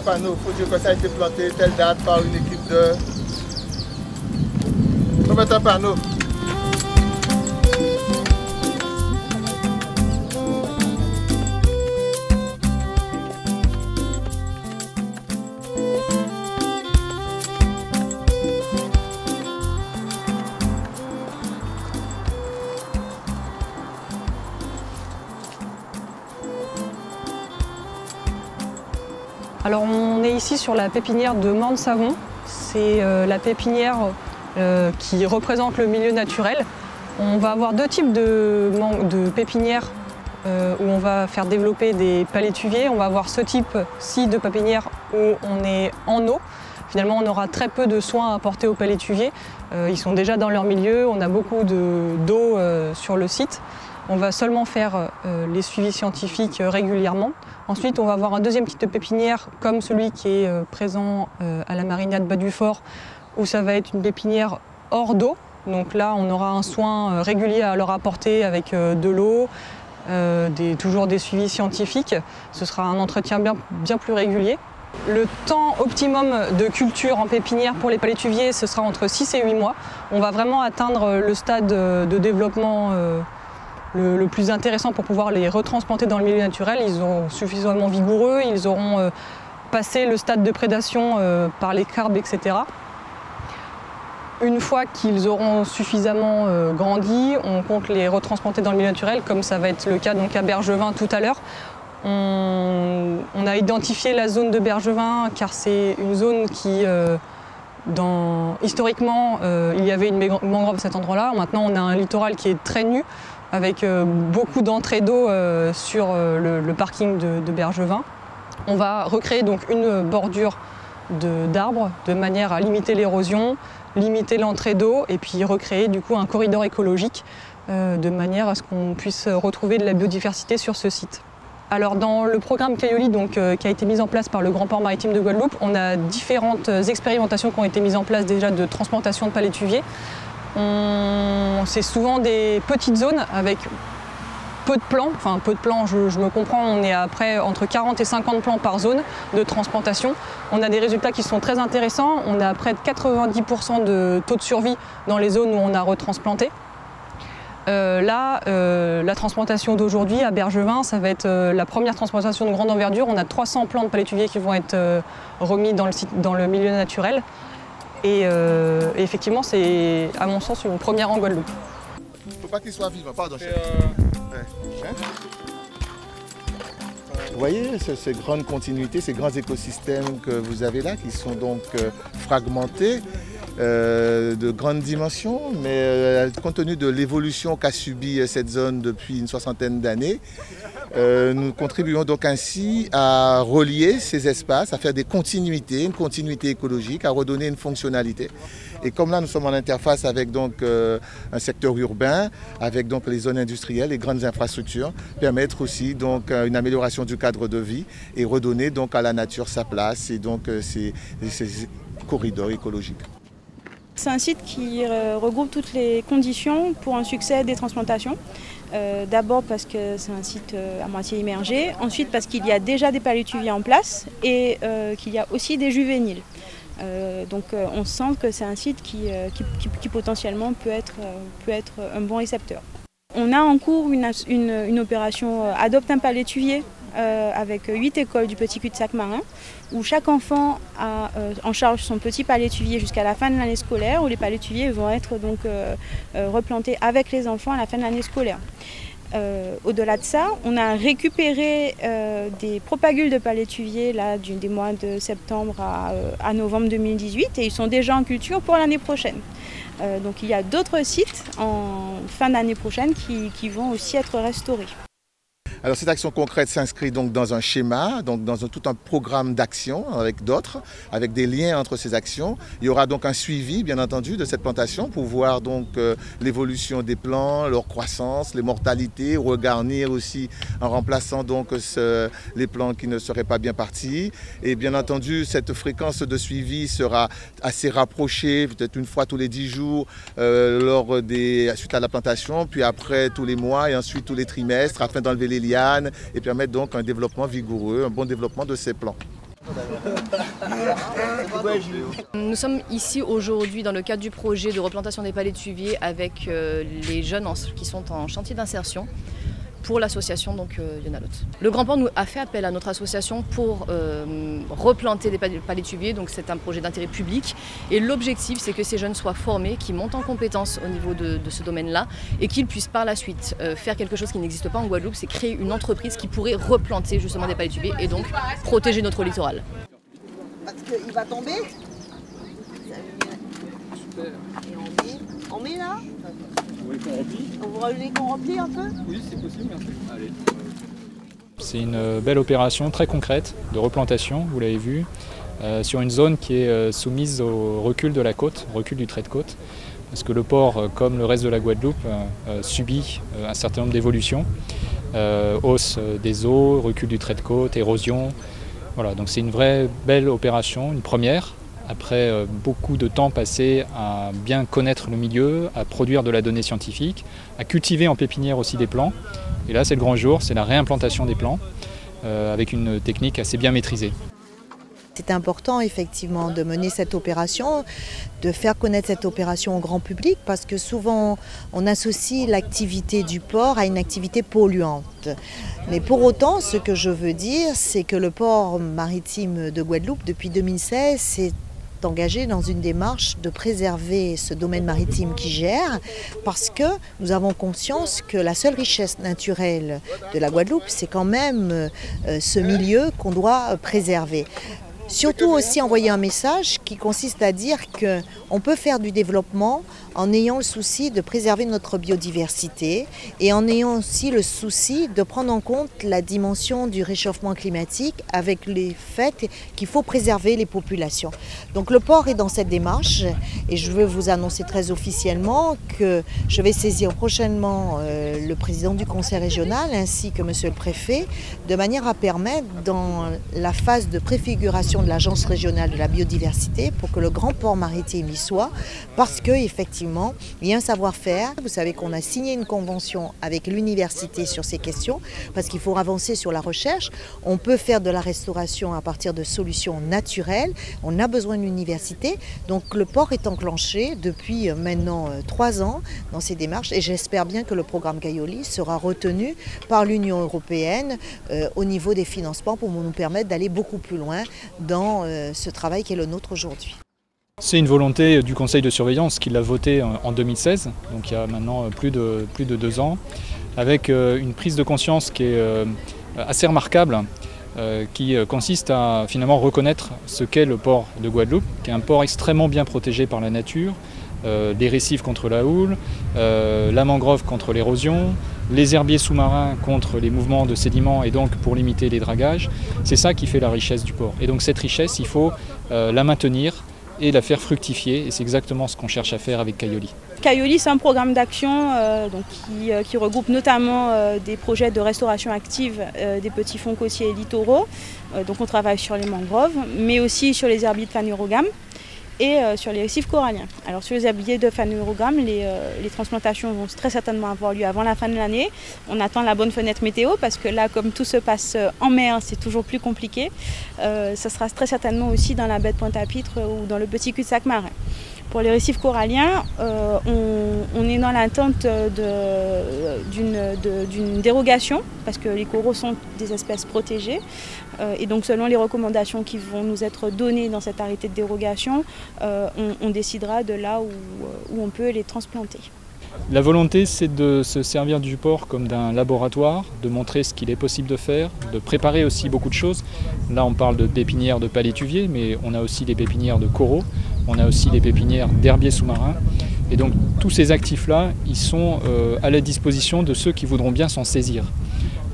panneau. Il faut dire que ça a été planté telle date par une équipe de... Il faut mettre un panneau. Alors on est ici sur la pépinière de Morne-Savon. C'est la pépinière qui représente le milieu naturel. On va avoir deux types de pépinières où on va faire développer des palétuviers. On va avoir ce type-ci de pépinière où on est en eau. Finalement, on aura très peu de soins à apporter aux palétuviers. Ils sont déjà dans leur milieu, on a beaucoup d'eau sur le site. On va seulement faire les suivis scientifiques régulièrement. Ensuite, on va avoir un deuxième type de pépinière, comme celui qui est présent à la Marinade Bas du Fort, où ça va être une pépinière hors d'eau. Donc là, on aura un soin régulier à leur apporter avec de l'eau, toujours des suivis scientifiques. Ce sera un entretien bien plus régulier. Le temps optimum de culture en pépinière pour les palétuviers, ce sera entre 6 et 8 mois. On va vraiment atteindre le stade de développement le plus intéressant pour pouvoir les retransplanter dans le milieu naturel. Ils seront suffisamment vigoureux, ils auront passé le stade de prédation par les carbes, etc. Une fois qu'ils auront suffisamment grandi, on compte les retransplanter dans le milieu naturel, comme ça va être le cas donc à Bergevin tout à l'heure. On a identifié la zone de Bergevin car c'est une zone qui, historiquement, il y avait une mangrove à cet endroit-là. Maintenant, on a un littoral qui est très nu, avec beaucoup d'entrées d'eau sur le parking de Bergevin. On va recréer donc une bordure d'arbres de manière à limiter l'érosion, limiter l'entrée d'eau et puis recréer du coup un corridor écologique de manière à ce qu'on puisse retrouver de la biodiversité sur ce site. Alors dans le programme Cayoli qui a été mis en place par le Grand Port Maritime de Guadeloupe, on a différentes expérimentations qui ont été mises en place déjà de transplantation de palétuviers. C'est souvent des petites zones avec peu de plants, enfin peu de plants, je me comprends, on est après entre 40 et 50 plants par zone de transplantation. On a des résultats qui sont très intéressants, on a près de 90% de taux de survie dans les zones où on a retransplanté. La transplantation d'aujourd'hui à Bergevin, ça va être la première transplantation de grande envergure. On a 300 plants de palétuviers qui vont être remis dans le milieu naturel. Et effectivement, c'est à mon sens une première en Guadeloupe. Il ne faut pas qu'il soit vivant, pardon. Vous voyez ces grandes continuités, ces grands écosystèmes que vous avez là, qui sont donc fragmentés, de grandes dimensions, mais compte tenu de l'évolution qu'a subie cette zone depuis une soixantaine d'années, nous contribuons donc ainsi à relier ces espaces, à faire des continuités, une continuité écologique, à redonner une fonctionnalité. Et comme là nous sommes en interface avec donc, un secteur urbain, avec donc les zones industrielles, les grandes infrastructures, permettre aussi donc une amélioration du cadre de vie et redonner donc à la nature sa place et donc ces corridors écologiques. C'est un site qui regroupe toutes les conditions pour un succès des transplantations. D'abord parce que c'est un site à moitié immergé, ensuite parce qu'il y a déjà des palétuviers en place et qu'il y a aussi des juvéniles. Donc on sent que c'est un site qui potentiellement peut être un bon récepteur. On a en cours une opération Adopte un palétuvier avec 8 écoles du petit cul-de-sac marin où chaque enfant a en charge son petit palétuvier jusqu'à la fin de l'année scolaire où les palétuviers vont être donc replantés avec les enfants à la fin de l'année scolaire. Au-delà de ça, on a récupéré des propagules de palétuviers là, des mois de septembre à novembre 2018 et ils sont déjà en culture pour l'année prochaine. Donc il y a d'autres sites en fin d'année prochaine qui vont aussi être restaurés. Alors cette action concrète s'inscrit donc dans un schéma, donc dans tout un programme d'action avec d'autres, avec des liens entre ces actions. Il y aura donc un suivi bien entendu de cette plantation pour voir donc l'évolution des plants, leur croissance, les mortalités, regarnir aussi en remplaçant donc les plants qui ne seraient pas bien partis. Et bien entendu cette fréquence de suivi sera assez rapprochée, peut-être une fois tous les 10 jours suite à la plantation, puis après tous les mois et ensuite tous les trimestres afin d'enlever les liens et permettre donc un développement vigoureux, un bon développement de ces plants. Nous sommes ici aujourd'hui dans le cadre du projet de replantation des palétuviers avec les jeunes qui sont en chantier d'insertion pour l'association Yonalot. Le Grand Port nous a fait appel à notre association pour replanter des palétuviers, donc c'est un projet d'intérêt public et l'objectif c'est que ces jeunes soient formés, qu'ils montent en compétences au niveau de ce domaine-là et qu'ils puissent par la suite faire quelque chose qui n'existe pas en Guadeloupe, c'est créer une entreprise qui pourrait replanter justement des palétuviers et donc protéger notre littoral. Parce qu'il va tomber. Super. Et on met là. Vous voulez qu'on replie? Vous voulez qu'on replie un peu? Oui, c'est possible, merci. Allez. C'est une belle opération très concrète de replantation, vous l'avez vu, sur une zone qui est soumise au recul de la côte, au recul du trait de côte. Parce que le port, comme le reste de la Guadeloupe, subit un certain nombre d'évolutions. Hausse des eaux, recul du trait de côte, érosion. Voilà, donc c'est une vraie belle opération, une première. Après beaucoup de temps passé à bien connaître le milieu, à produire de la donnée scientifique, à cultiver en pépinière aussi des plants. Et là, c'est le grand jour, c'est la réimplantation des plants avec une technique assez bien maîtrisée. C'est important effectivement de mener cette opération, de faire connaître cette opération au grand public parce que souvent on associe l'activité du port à une activité polluante. Mais pour autant, ce que je veux dire, c'est que le port maritime de Guadeloupe, depuis 2016, s'est engagé dans une démarche de préserver ce domaine maritime qui gère parce que nous avons conscience que la seule richesse naturelle de la Guadeloupe, c'est quand même ce milieu qu'on doit préserver. Surtout aussi envoyer un message qui consiste à dire qu'on peut faire du développement en ayant le souci de préserver notre biodiversité et en ayant aussi le souci de prendre en compte la dimension du réchauffement climatique avec les faits qu'il faut préserver les populations. Donc le port est dans cette démarche et je veux vous annoncer très officiellement que je vais saisir prochainement le président du conseil régional ainsi que monsieur le préfet de manière à permettre dans la phase de préfiguration de l'agence régionale de la biodiversité pour que le grand port maritime y soit parce qu'effectivement il y a un savoir-faire. Vous savez qu'on a signé une convention avec l'université sur ces questions parce qu'il faut avancer sur la recherche. On peut faire de la restauration à partir de solutions naturelles. On a besoin de l'université. Donc le port est enclenché depuis maintenant 3 ans dans ces démarches et j'espère bien que le programme Gaioli sera retenu par l'Union européenne au niveau des financements pour nous permettre d'aller beaucoup plus loin dans ce travail qui est le nôtre aujourd'hui. C'est une volonté du conseil de surveillance qui l'a voté en 2016, donc il y a maintenant plus de 2 ans, avec une prise de conscience qui est assez remarquable, qui consiste à finalement reconnaître ce qu'est le port de Guadeloupe, qui est un port extrêmement bien protégé par la nature, des récifs contre la houle, la mangrove contre l'érosion, les herbiers sous-marins contre les mouvements de sédiments et donc pour limiter les dragages. C'est ça qui fait la richesse du port. Et donc cette richesse, il faut la maintenir et la faire fructifier et c'est exactement ce qu'on cherche à faire avec Gaioli. Gaioli, c'est un programme d'action qui regroupe notamment des projets de restauration active des petits fonds côtiers et littoraux. Donc on travaille sur les mangroves, mais aussi sur les herbiers de phanérogames et sur les récifs coralliens. Alors sur les herbiers de phanérogames, les transplantations vont très certainement avoir lieu avant la fin de l'année. On attend la bonne fenêtre météo parce que là, comme tout se passe en mer, c'est toujours plus compliqué. Ça sera très certainement aussi dans la baie de Pointe-à-Pitre ou dans le petit cul-de-sac marin. Pour les récifs coralliens, on est dans l'attente d'une dérogation parce que les coraux sont des espèces protégées. Et donc selon les recommandations qui vont nous être données dans cet arrêté de dérogation, on décidera de là où on peut les transplanter. La volonté, c'est de se servir du port comme d'un laboratoire, de montrer ce qu'il est possible de faire, de préparer aussi beaucoup de choses. Là, on parle de pépinières de palétuviers, mais on a aussi des pépinières de coraux, on a aussi des pépinières d'herbiers sous-marins. Et donc, tous ces actifs-là, ils sont à la disposition de ceux qui voudront bien s'en saisir.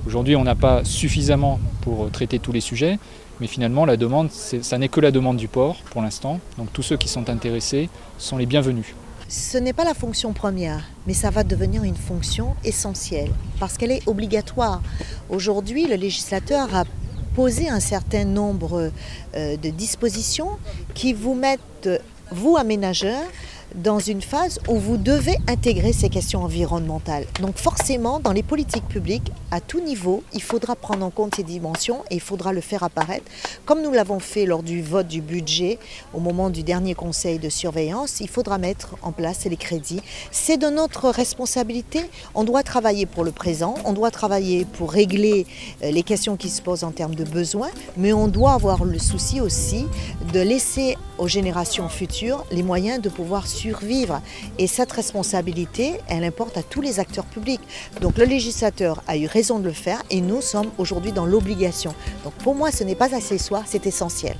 Aujourd'hui, on n'a pas suffisamment pour traiter tous les sujets, mais finalement, la demande, ça n'est que la demande du port pour l'instant. Donc, tous ceux qui sont intéressés sont les bienvenus. Ce n'est pas la fonction première, mais ça va devenir une fonction essentielle parce qu'elle est obligatoire. Aujourd'hui, le législateur a posé un certain nombre de dispositions qui vous mettent, vous aménageurs, dans une phase où vous devez intégrer ces questions environnementales. Donc forcément, dans les politiques publiques, à tout niveau, il faudra prendre en compte ces dimensions et il faudra le faire apparaître. Comme nous l'avons fait lors du vote du budget, au moment du dernier conseil de surveillance, il faudra mettre en place les crédits. C'est de notre responsabilité. On doit travailler pour le présent, on doit travailler pour régler les questions qui se posent en termes de besoins, mais on doit avoir le souci aussi de laisser aux générations futures les moyens de pouvoir survivre. Et cette responsabilité, elle importe à tous les acteurs publics. Donc le législateur a eu raison de le faire et nous sommes aujourd'hui dans l'obligation. Donc pour moi, ce n'est pas accessoire, c'est essentiel.